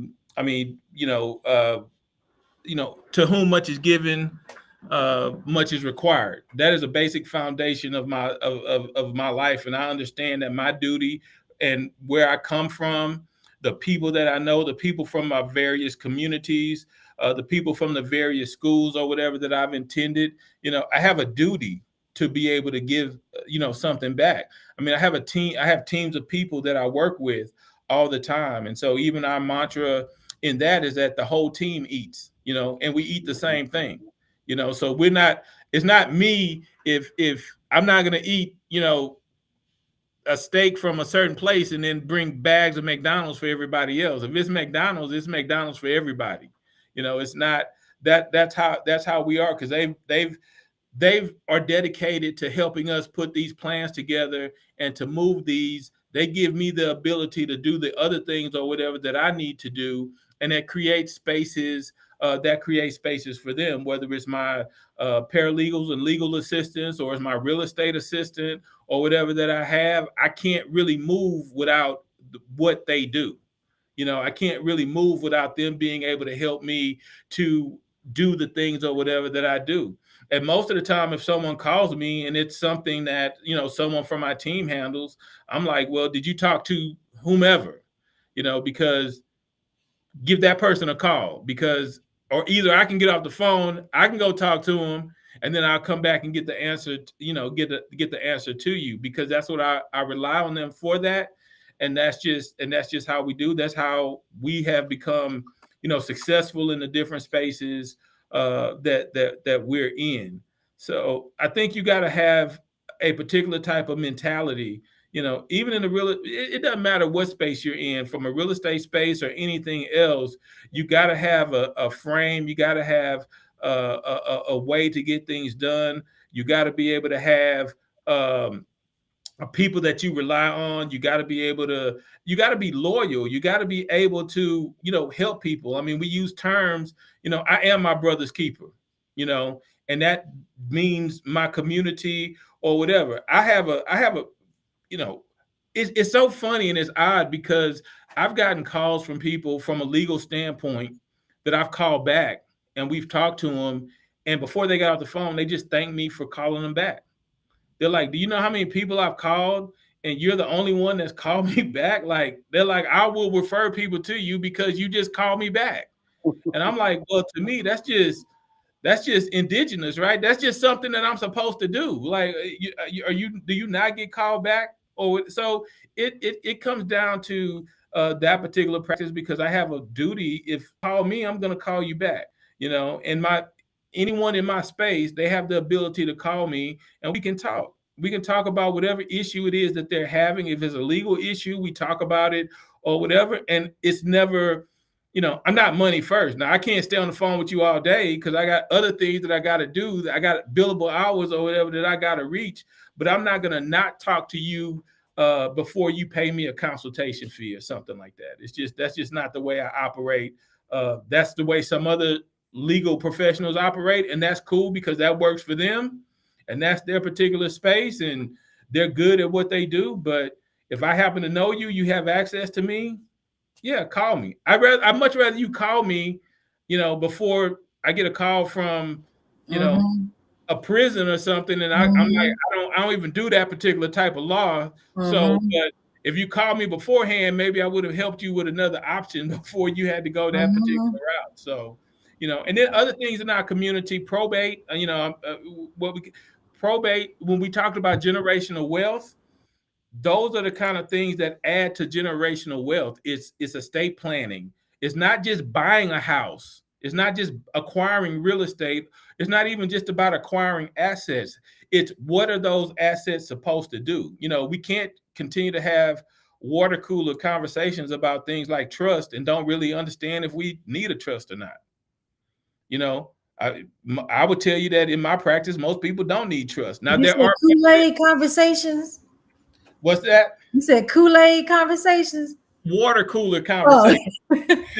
whom much is given, much is required. That is a basic foundation of my life, and I understand that my duty and where I come from, the people that I know, the people from my various communities, the people from the various schools or whatever that I've attended. I have a duty to be able to give something back. I mean, I have a team. I have teams of people that I work with all the time, and so even our mantra in that is that the whole team eats, and we eat the same thing, so we're not, it's not me if I'm not going to eat, a steak from a certain place and then bring bags of McDonald's for everybody else. If it's McDonald's for everybody. It's not that's how we are, because they've are dedicated to helping us put these plans together and to move these. They give me the ability to do the other things or whatever that I need to do, and that creates spaces that create spaces for them, whether it's my paralegals and legal assistants, or it's my real estate assistant, or whatever that I have. I can't really move without what they do. I can't really move without them being able to help me to do the things or whatever that I do. And most of the time, if someone calls me and it's something that, someone from my team handles, I'm like, well, did you talk to whomever? Because give that person a call, because, or either I can get off the phone, I can go talk to them, and then I'll come back and get the answer, get the answer to you, because that's what I rely on them for that. And that's just how we do. That's how we have become, successful in the different spaces that we're in. So I think you got to have a particular type of mentality, even in the real, it doesn't matter what space you're in, from a real estate space or anything else. You got to have a frame. You got to have a way to get things done. You got to be able to have people that you rely on. You got to be loyal. You got to be able to, help people. I mean, we use terms, I am my brother's keeper, you know, and that means my community or whatever. I have a, you know, it's so funny and it's odd, because I've gotten calls from people from a legal standpoint that I've called back, and we've talked to them. And before they got off the phone, they just thanked me for calling them back. They're like, "Do you know how many people I've called, and you're the only one that's called me back?" Like, they're like, "I will refer people to you because you just called me back." And I'm like, "Well, to me, that's just indigenous, right? That's just something that I'm supposed to do. Like, do you not get called back?" Or so it comes down to that particular practice, because I have a duty. If you call me, I'm going to call you back. And my anyone in my space, they have the ability to call me, and we can talk. We can talk about whatever issue it is that they're having. If it's a legal issue, we talk about it or whatever. And it's never, I'm not money first. Now, I can't stay on the phone with you all day because I got other things that I got to do. I got billable hours or whatever that I got to reach. But I'm not going to not talk to you before you pay me a consultation fee or something like that. That's just not the way I operate. That's the way some other legal professionals operate, and that's cool because that works for them, and that's their particular space, and they're good at what they do. But if I happen to know you, you have access to me, yeah, call me. I'd much rather you call me, before I get a call from, you know, Mm-hmm. a prison or something, and I'm like, Mm-hmm. I don't even do that particular type of law. So, Mm-hmm. but if you called me beforehand, maybe I would have helped you with another option before you had to go that particular Mm-hmm. route. So, and then other things in our community, probate, what we probate, when we talked about generational wealth, those are the kind of things that add to generational wealth. It's estate planning. It's not just buying a house. It's not just acquiring real estate. It's not even just about acquiring assets. It's what are those assets supposed to do? We can't continue to have water cooler conversations about things like trust and don't really understand if we need a trust or not. You know, I I would tell you that in my practice, most people don't need trust. Now You there said are Kool-Aid conversations. what's that? You said Kool-Aid conversations. Water cooler Oh, conversation. You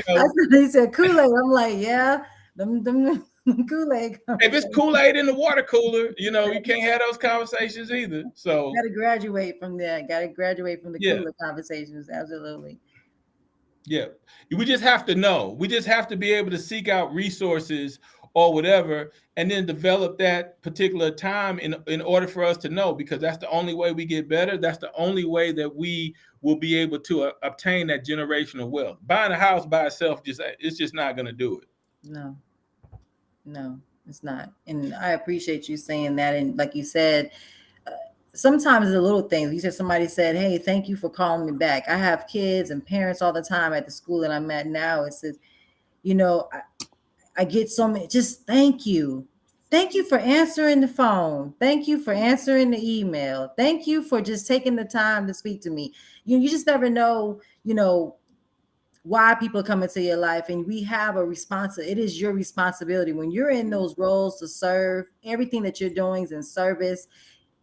I know, said he said Kool-Aid. I'm like, yeah, them Kool-Aid if it's conversations. Kool-Aid in the water cooler, you can't have those conversations either. So Got to graduate from that. Got to graduate from the yeah, cooler conversations. Absolutely. yeah. We just have to know. We just have to be able to seek out resources or whatever, and then develop that particular time in order for us to know, because that's the only way we get better. That's the only way that we will be able to obtain that generational wealth. Buying a house by itself, it's just not going to do it. No, no, it's not. And I appreciate you saying that. And like you said, sometimes the little things. You said somebody said, "Hey, thank you for calling me back." I have kids and parents all the time at the school that I'm at now. It says, you know, I get so many. Just thank you. Thank you for answering the phone. Thank you for answering the email. Thank you for just taking the time to speak to me. You just never know, why people come into your life, and we have a it is your responsibility when you're in those roles to serve. Everything that you're doing is in service.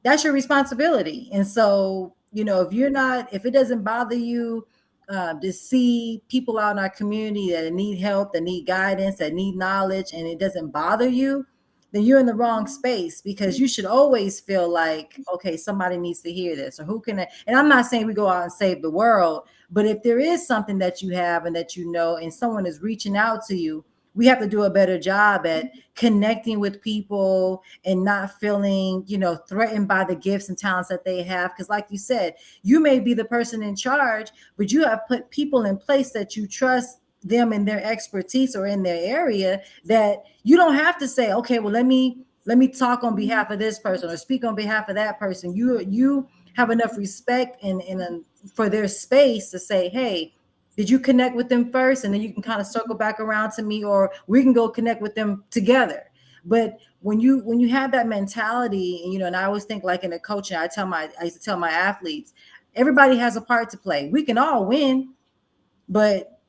That's your responsibility. And so, if it doesn't bother you, to see people out in our community that need help, that need guidance, that need knowledge, and it doesn't bother you, then you're in the wrong space, because you should always feel like, okay, somebody needs to hear this, or who can. And I'm not saying we go out and save the world, but if there is something that you have and that you know, and someone is reaching out to you, we have to do a better job at connecting with people and not feeling, threatened by the gifts and talents that they have. Because, like you said, you may be the person in charge, but you have put people in place that you trust them in their expertise or in their area, that you don't have to say, okay, well, let me talk on behalf of this person or speak on behalf of that person. You have enough respect and for their space to say, hey, did you connect with them first? And then you can kind of circle back around to me, or we can go connect with them together. But when you have that mentality, and I always think, like in a coaching, I used to tell my athletes, everybody has a part to play. We can all win, but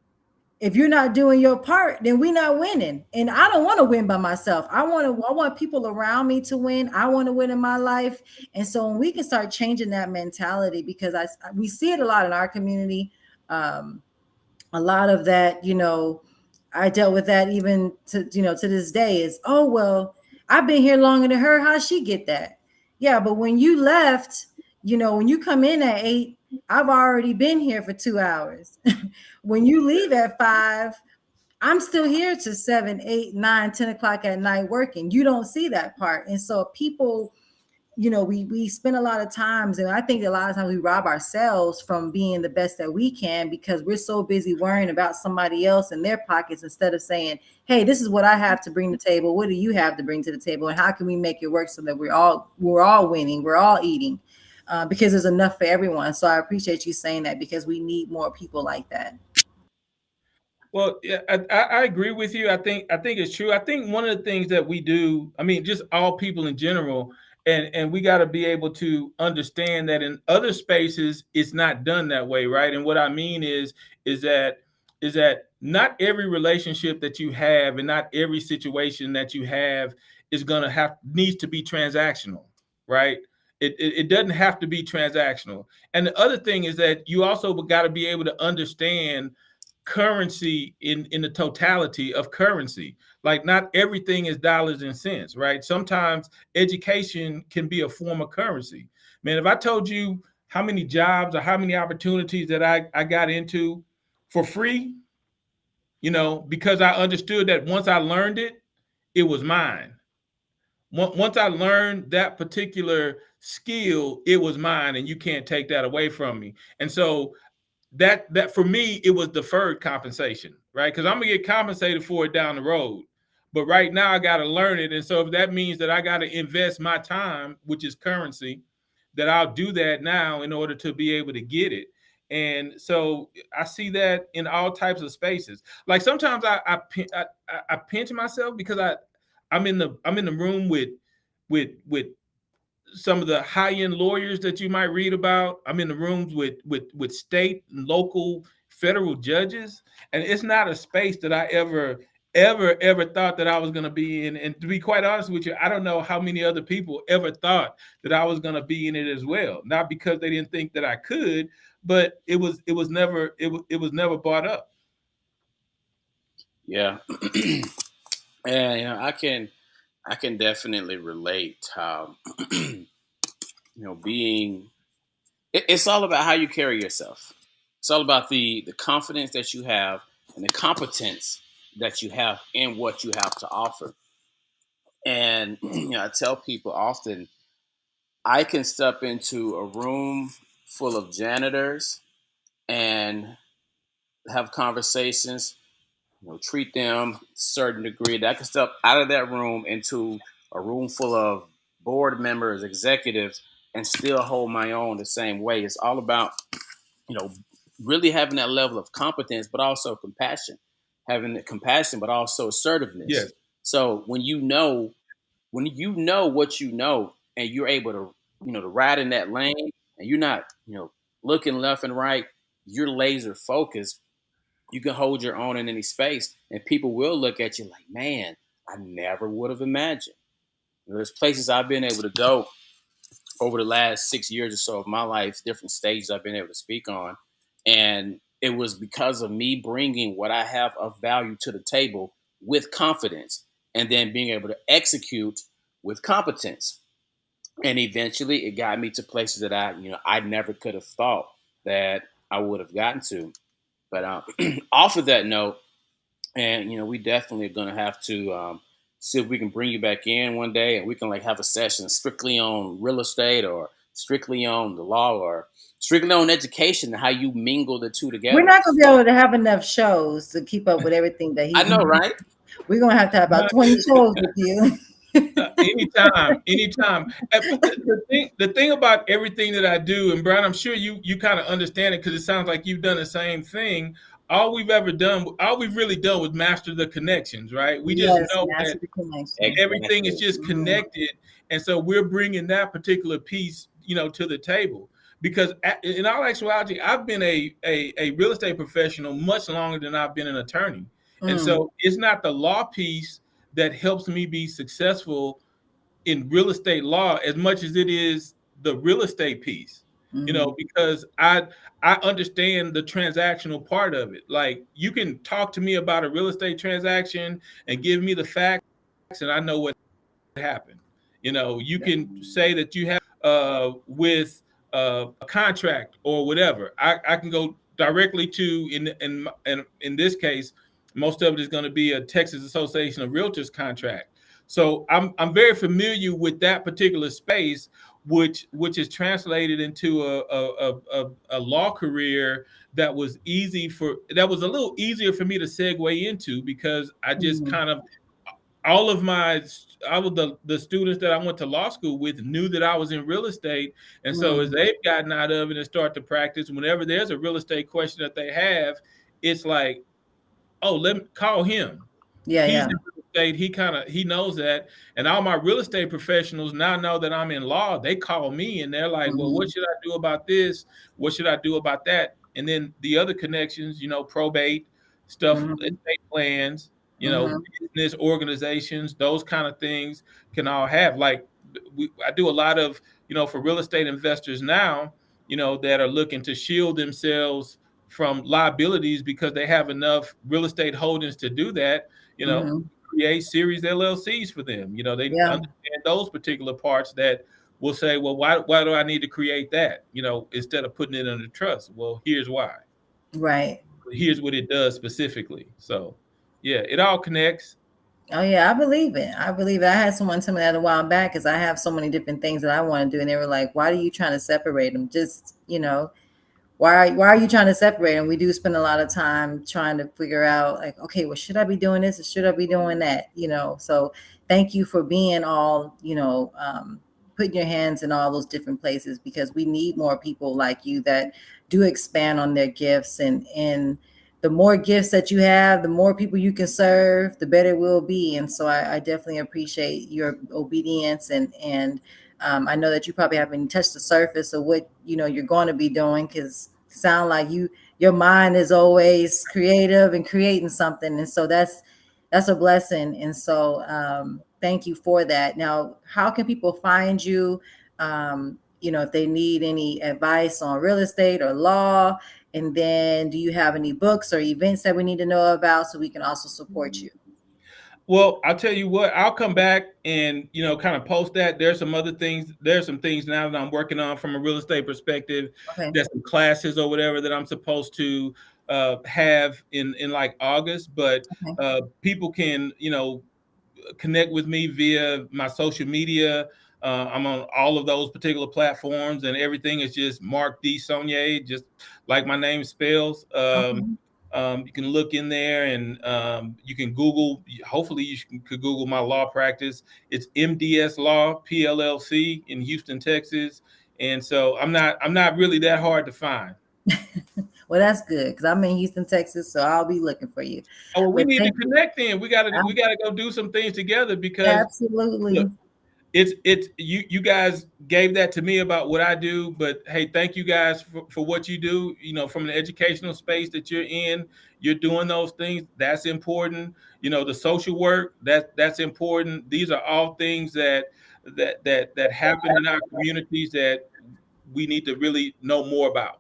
if you're not doing your part, then we're not winning. And I don't want to win by myself. I want people around me to win. I want to win in my life. And so when we can start changing that mentality, because we see it a lot in our community, um, a lot of that, I dealt with that even to this day, is, oh, well, I've been here longer than her. How'd she get that? Yeah, but when you left, when you come in at 8, I've already been here for 2 hours. When you leave at 5, I'm still here to 7, 8, 9, 10 o'clock at night working. You don't see that part. And so people, we spend a lot of times, and I think a lot of times we rob ourselves from being the best that we can, because we're so busy worrying about somebody else in their pockets, instead of saying, hey, this is what I have to bring to the table. What do you have to bring to the table? And how can we make it work so that we're all winning, we're all eating, because there's enough for everyone. So I appreciate you saying that, because we need more people like that. Well, yeah, I agree with you. I think it's true. I think one of the things that we do, I mean, just all people in general, and we got to be able to understand that in other spaces it's not done that way, right? And what I mean is that not every relationship that you have and not every situation that you have is gonna have needs to be transactional, right? It doesn't have to be transactional. And the other thing is that you also got to be able to understand currency in the totality of currency. Like not everything is dollars and cents, right? Sometimes education can be a form of currency. Man, if I told you how many jobs or how many opportunities that I got into for free, because I understood that once I learned it, it was mine. Once I learned that particular skill, it was mine, and you can't take that away from me. And so that for me, it was deferred compensation, right? Because I'm gonna get compensated for it down the road, but right now I got to learn it. And so if that means that I got to invest my time, which is currency, that I'll do that now in order to be able to get it. And so I see that in all types of spaces. Like sometimes I pinch myself because I'm in the room with some of the high end lawyers that you might read about. I'm in the rooms with state and local federal judges, and it's not a space that I ever thought that I was going to be in. And to be quite honest with you, I don't know how many other people ever thought that I was going to be in it as well. Not because they didn't think that I could, but it was never brought up. Yeah. And I can definitely relate how being it's all about how you carry yourself. It's all about the confidence that you have and the competence that you have in what you have to offer. And I tell people often, I can step into a room full of janitors and have conversations, treat them a certain degree. That I can step out of that room into a room full of board members, executives, and still hold my own the same way. It's all about, you know, really having that level of competence, but also compassion, having the compassion, but also assertiveness. Yes. So when you know what you know, and you're able to, to ride in that lane, and you're not, looking left and right, you're laser focused. You can hold your own in any space, and people will look at you like, man, I never would have imagined. There's places I've been able to go over the last 6 years or so of my life, different stages I've been able to speak on, and it was because of me bringing what I have of value to the table with confidence, and then being able to execute with competence. And eventually it got me to places that I never could have thought that I would have gotten to. But off of that note, and we definitely are going to have to see if we can bring you back in one day, and we can like have a session strictly on real estate, or strictly on the law, or strictly on education, and how you mingle the two We're together. not gonna be So able to have enough shows to keep up with everything that I he. know, right? We're gonna have to have about 20 shows with you. Anytime, anytime. But the thing about everything that I do, and Brian, I'm sure you kind of understand it because it sounds like you've done the same thing. All we've really done was master the connections, right? We just Yes, know that master the connection. everything is Exactly. just Mhm. connected, and so we're bringing that particular piece, to the table. Because in all actuality, I've been a real estate professional much longer than I've been an attorney, and Mm, so it's not the law piece that helps me be successful in real estate law as much as it is the real estate piece. mhm, Because I understand the transactional part of it. Like, you can talk to me about a real estate transaction and give me the facts, and I know what happened. You can say that you have with a contract or whatever. I can go directly to in this case, most of it is going to be a Texas Association of Realtors contract. So I'm very familiar with that particular space, which is translated into a law career that was a little easier for me to segue into, because I just mhm, kind of all of my all of the students that I went to law school with knew that I was in real estate. And so as mm. they've gotten out of it and start to practice, whenever there's a real estate question that they have, it's like, oh, let me call him. Yeah, He's yeah. in real estate. He knows that. And all my real estate professionals now know that I'm in law. They call me and they're like, well, what Mhm, should I do about this? What should I do about that? And then the other connections, probate stuff, mhm, estate plans, mhm, business organizations, those kind of things can all have. Like, I do a lot of, for real estate investors now, that are looking to shield themselves from liabilities because they have enough real estate holdings to do that. mhm. Create series LLCs for them. They Yeah, understand those particular parts that will say, well, why do I need to create that? Instead of putting it under trust. Well, here's why. right. Here's what it does specifically. So, yeah, it all connects. Oh yeah, I believe it. I believe it. I had someone tell me that a while back because I have so many different things that I want to do, and they were like, "Why are you trying to separate them? Just why are you trying to separate them?" We do spend a lot of time trying to figure out, like, okay, well, should I be doing this or should I be doing that? So thank you for being all, putting your hands in all those different places, because we need more people like you that do expand on their gifts, and the more gifts that you have, the more people you can serve, the better it will be. And so I definitely appreciate your obedience, and I know that you probably haven't touched the surface of what you're going to be doing, because sound like your mind is always creative and creating something, and so that's a blessing. And so thank you for that. Now, how can people find you? If they need any advice on real estate or law, and then do you have any books or events that we need to know about so we can also support you? Well, I'll tell you what, I'll come back and, kind of post that. There's some things now that I'm working on from a real estate perspective. Okay. There's some classes or whatever that I'm supposed to have in like August, but Okay. people can, connect with me via my social media. I'm on all of those particular platforms, and everything is just Mark D. Sonnier, just like my name spells. Okay. You can look in there, and you can Google. Hopefully, could Google my law practice. It's MDS Law PLLC in Houston, Texas. And so I'm not really that hard to find. Well, that's good because I'm in Houston, Texas, so I'll be looking for you. Oh, well, we But need to thank you. connect then. We gotta go do some things together because look, Absolutely. it's you guys gave that to me about what I do, but hey, thank you guys for what you do. From an educational space that you're doing those things. That's important. The social work, that's important. These are all things that happen in our communities that we need to really know more about.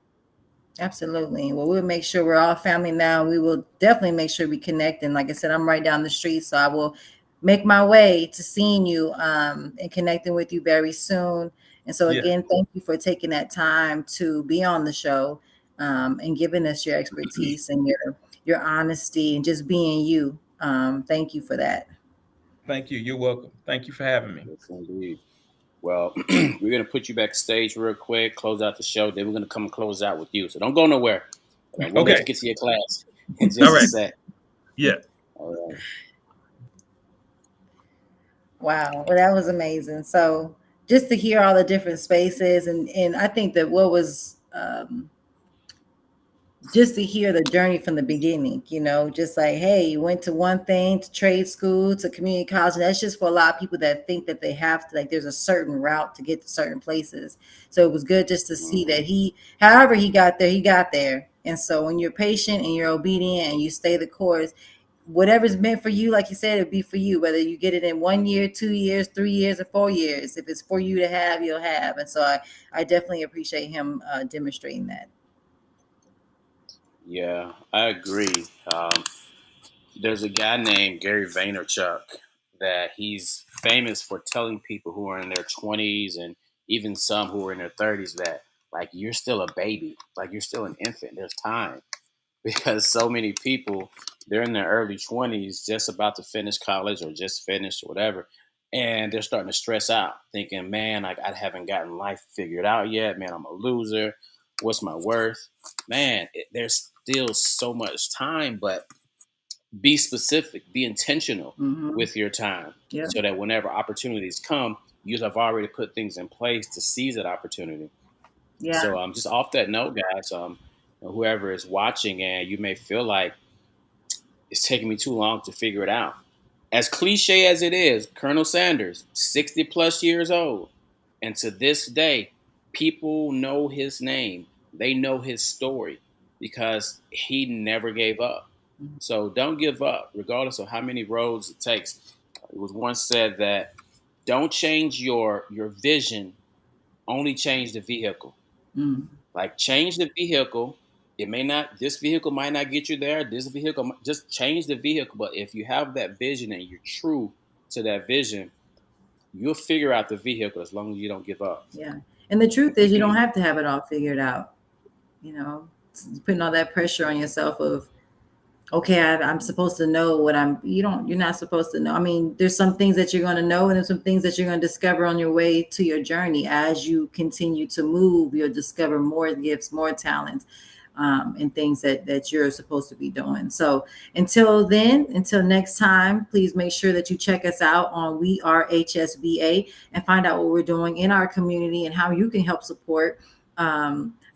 Absolutely. Well, we'll make sure we're all family now. We will definitely make sure we connect. And like I said, I'm right down the street, so I will make my way to seeing you and connecting with you very soon. And so, Yeah, again, thank you for taking that time to be on the show and giving us your expertise and your honesty and just being you. Thank you for that. thank you. You're welcome. Thank you for having me. Yes, indeed. Well, we're gonna put you backstage real quick, close out the show. Then we're gonna come and close out with you. So don't go nowhere. We'll let Okay. you get to your class in All just a right. sec. Yeah. All right. Wow. Well, that was amazing. So just to hear all the different spaces and I think that what was just to hear the journey from the beginning, just like, hey, you went to one thing, to trade school, to community college. And that's just for a lot of people that think that they have to, like, there's a certain route to get to certain places. So it was good just to see Mm-hmm. that however he got there, he got there. And so when you're patient and you're obedient and you stay the course, whatever's meant for you, like you said, it'll be for you, whether you get it in 1 year, 2 years, 3 years, or 4 years. If it's for you to have, you'll have. And so I definitely appreciate him demonstrating that. Yeah, I agree. Um, there's a guy named Gary Vaynerchuk that he's famous for telling people who are in their 20s and even some who are in their 30s that like you're still a baby, like you're still an infant. There's time because so many people they're in their early 20s just about to finish college or just finished or whatever, and they're starting to stress out thinking, man, like I haven't gotten life figured out yet, man, I'm a loser, what's my worth, man, there's still so much time, but be specific, be intentional Mm-hmm. with your time Yep. so that whenever opportunities come, you have already put things in place to seize that opportunity. Yeah. So just off that note, guys, whoever is watching and you may feel like it's taking me too long to figure it out. As cliche as it is, Colonel Sanders, 60 plus years old, and to this day, people know his name. They know his story because he never gave up. So don't give up, regardless of how many roads it takes. It was once said that don't change your vision, only change the vehicle. Mm, Like change the vehicle. It may not. This vehicle might not get you there. This vehicle just change the vehicle. But if you have that vision and you're true to that vision, you'll figure out the vehicle as long as you don't give up. yeah. And the truth is, you don't have to have it all figured out. You know, putting all that pressure on yourself of, okay, I'm supposed to know what you're not supposed to know. I mean, there's some things that you're going to know, and there's some things that you're going to discover on your way to your journey. As you continue to move, you'll discover more gifts, more talents, and things that you're supposed to be doing. So until then, until next time, please make sure that you check us out on We Are HSBA and find out what we're doing in our community and how you can help support.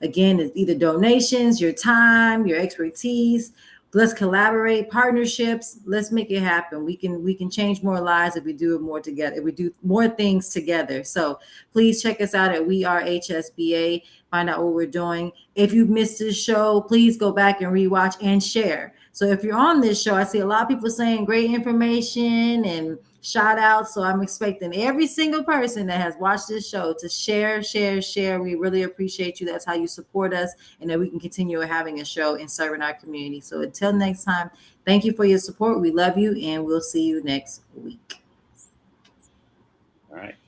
Again, it's either donations, your time, your expertise. Let's collaborate, partnerships. Let's make it happen. We can change more lives if we do it more together. If we do more things together. So please check us out at We Are HSBA. Find out what we're doing. If you missed this show, please go back and rewatch and share. So if you're on this show, I see a lot of people saying great information and shout outs. So I'm expecting every single person that has watched this show to share, share, share. We really appreciate you. That's how you support us, and that we can continue having a show and serving our community. So until next time, thank you for your support. We love you, and we'll see you next week. All right.